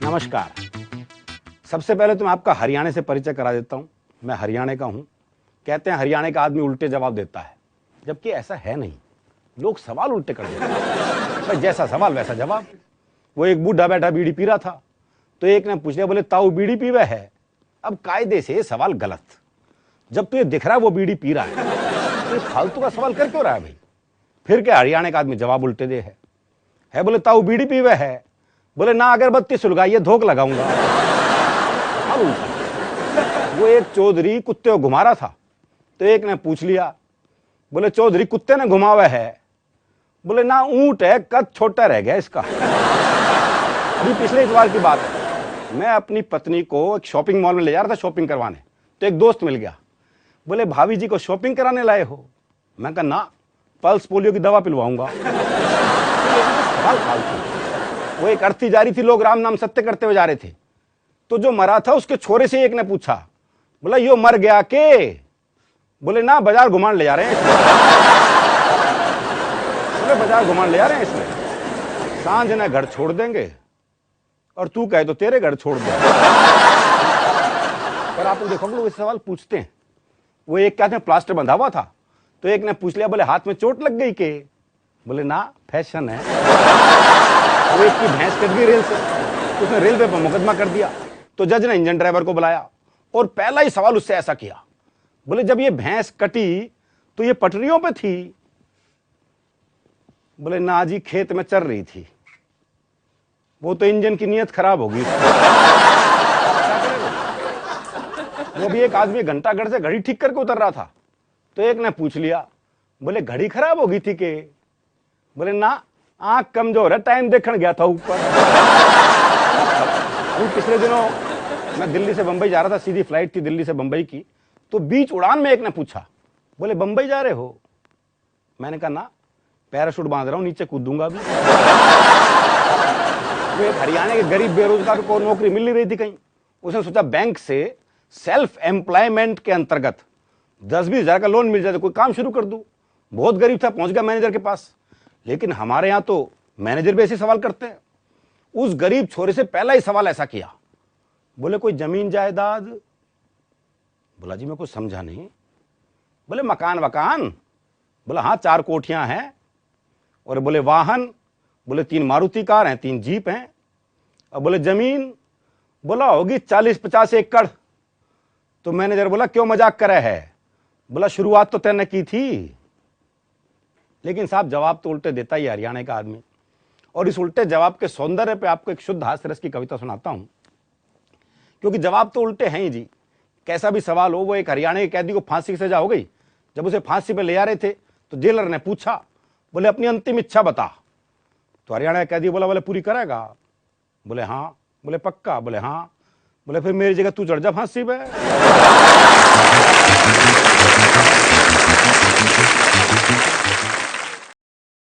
नमस्कार। सबसे पहले तो मैं आपका हरियाणा से परिचय करा देता हूं। मैं हरियाणा का हूं। कहते हैं हरियाणा का आदमी उल्टे जवाब देता है, जबकि ऐसा है नहीं। लोग सवाल उल्टे कर देते हैं। भाई जैसा सवाल वैसा जवाब। वो एक बूढ़ा बैठा बीड़ी पी रहा था, तो एक ने पूछ लिया, बोले ताऊ बीड़ी पीवे है। अब कायदे से सवाल गलत। जब तुझे दिख रहा है वो बीड़ी पी रहा है, तो फालतू का सवाल कर क्यों रहा है भाई? फिर क्या हरियाणा का आदमी जवाब उल्टे दे है बोले ताऊ बीड़ी पीवे है। बोले ना, अगरबत्ती सुलगाइए, धोख लगाऊंगा। वो एक चौधरी कुत्ते को घुमा रहा था, तो एक ने पूछ लिया, बोले चौधरी कुत्ते ने घुमावा है। बोले ना, ऊंट है, कद छोटा रह गया इसका। अभी पिछले इतवार की बात है, मैं अपनी पत्नी को एक शॉपिंग मॉल में ले जा रहा था शॉपिंग करवाने, तो एक दोस्त मिल गया। बोले भाभी जी को शॉपिंग कराने लाए हो? मैं कहा ना, पल्स पोलियो की दवा पिलवाऊंगा। वो एक अर्थी जा रही थी, लोग राम नाम सत्य करते हुए जा रहे थे, तो जो मरा था उसके छोरे से एक ने पूछा, बोला यो मर गया के? बोले ना, बाजार घुमान ले जा रहे हैं इसमें। बोले बाजार घुमान ले जा रहे हैं इसमें, सांझ ने घर छोड़ देंगे, और तू कहे तो तेरे घर छोड़ दे। पर आप देखो लोग इस सवाल पूछते हैं। वो एक कहते हैं प्लास्टर बंधा हुआ था, तो एक ने पूछ लिया, बोले हाथ में चोट लग गई के? बोले ना, फैशन है। वो एक की भैंस कट गई रेल से, उसने रेलवे पर मुकदमा कर दिया, तो जज ने इंजन ड्राइवर को बुलाया और पहला ही सवाल उससे ऐसा किया, बोले जब ये भैंस कटी तो ये पटरियों पे थी? बोले ना जी, खेत में चल रही थी। वो तो इंजन की नीयत खराब होगी। वो भी एक आदमी घंटाघर से घड़ी ठीक करके उतर रहा था, तो एक ने पूछ लिया, बोले घड़ी खराब होगी थी के? बोले ना, आंख कमजोर है, टाइम देखने गया था ऊपर। अभी पिछले दिनों मैं दिल्ली से बंबई जा रहा था, सीधी फ्लाइट थी दिल्ली से बंबई की, तो बीच उड़ान में एक ने पूछा, बोले बंबई जा रहे हो? मैंने कहा ना, पैराशूट बांध रहा हूं, नीचे कूदूंगा भी। वो एक हरियाणा के गरीब बेरोजगार को नौकरी मिल नहीं रही थी कहीं, उसने सोचा बैंक से सेल्फ एम्प्लॉयमेंट के अंतर्गत 10-20 हजार का लोन मिल जाए तो कोई काम शुरू कर दूं। बहुत गरीब था, पहुंच गया मैनेजर के पास। लेकिन हमारे यहां तो मैनेजर भी ऐसे सवाल करते हैं। उस गरीब छोरे से पहला ही सवाल ऐसा किया, बोले कोई जमीन जायदाद? बोला जी मैं कुछ समझा नहीं। बोले मकान वकान? बोला हाँ, 4 कोठियां हैं। और बोले वाहन? बोले 3 मारुति कार हैं, 3 जीप हैं। और बोले जमीन? बोला होगी 40-50 एकड़। तो मैनेजर बोला क्यों मजाक करे है? बोला शुरुआत तो तैने की थी। लेकिन साहब जवाब तो उल्टे देता ही हरियाणा का आदमी। और इस उल्टे जवाब के सौंदर्य पे आपको एक शुद्ध हास्य रस की कविता सुनाता हूं, क्योंकि जवाब तो उल्टे हैं ही जी। कैसा भी सवाल हो, वो एक हरियाणा के कैदी को फांसी की सजा हो गई। जब उसे फांसी पे ले जा रहे थे तो जेलर ने पूछा, बोले अपनी अंतिम इच्छा बता। तो हरियाणा का कैदी बोला, बोले पूरी करेगा? बोले हाँ। बोले पक्का? बोले हाँ। बोले फिर मेरी जगह तू चढ़ जा फांसी पे।